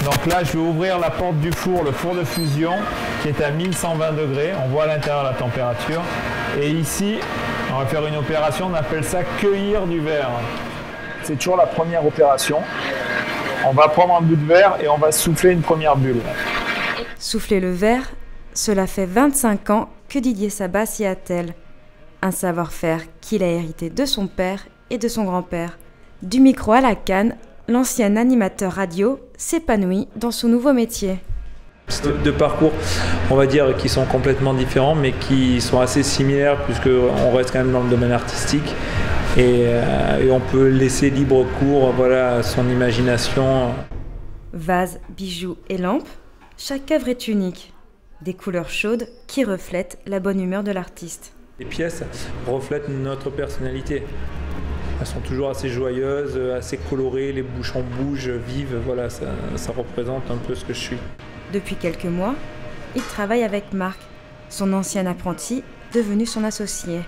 Donc là, je vais ouvrir la porte du four, le four de fusion, qui est à 1120 degrés. On voit à l'intérieur la température. Et ici, on va faire une opération, on appelle ça cueillir du verre. C'est toujours la première opération. On va prendre un bout de verre et on va souffler une première bulle. Souffler le verre, cela fait 25 ans que Didier Sabat s'y attelle. Un savoir-faire qu'il a hérité de son père et de son grand-père. Du micro à la canne, l'ancien animateur radio s'épanouit dans son nouveau métier. De parcours, on va dire, qui sont complètement différents, mais qui sont assez similaires, puisqu'on reste quand même dans le domaine artistique. Et on peut laisser libre cours, voilà, à son imagination. Vases, bijoux et lampes, chaque œuvre est unique. Des couleurs chaudes qui reflètent la bonne humeur de l'artiste. Les pièces reflètent notre personnalité. Elles sont toujours assez joyeuses, assez colorées, les bouchons bougent, vivent, voilà, ça représente un peu ce que je suis. Depuis quelques mois, il travaille avec Marc, son ancien apprenti, devenu son associé.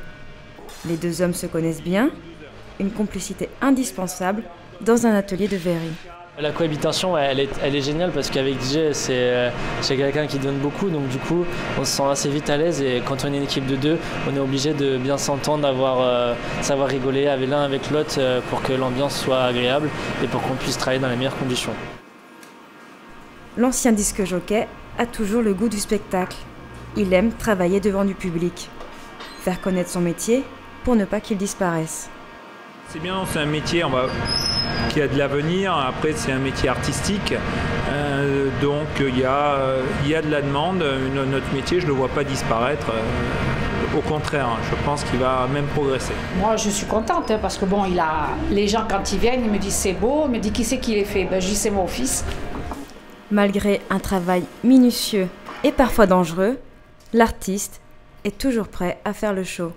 Les deux hommes se connaissent bien, une complicité indispensable dans un atelier de verrerie. La cohabitation, elle est géniale parce qu'avec DJ, c'est quelqu'un qui donne beaucoup, donc du coup, on se sent assez vite à l'aise et quand on est une équipe de deux, on est obligé de bien s'entendre, savoir rigoler avec l'un avec l'autre pour que l'ambiance soit agréable et pour qu'on puisse travailler dans les meilleures conditions. L'ancien disque jockey a toujours le goût du spectacle. Il aime travailler devant du public, faire connaître son métier pour ne pas qu'il disparaisse. C'est bien, c'est un métier qui a de l'avenir. Après, c'est un métier artistique, donc il y a de la demande. Notre métier, je ne le vois pas disparaître. Au contraire, je pense qu'il va même progresser. Moi, je suis contente parce que bon, les gens quand ils viennent, ils me disent c'est beau, ils me disent qui c'est qui les fait. Ben, je dis c'est mon fils. Malgré un travail minutieux et parfois dangereux, l'artiste est toujours prêt à faire le show.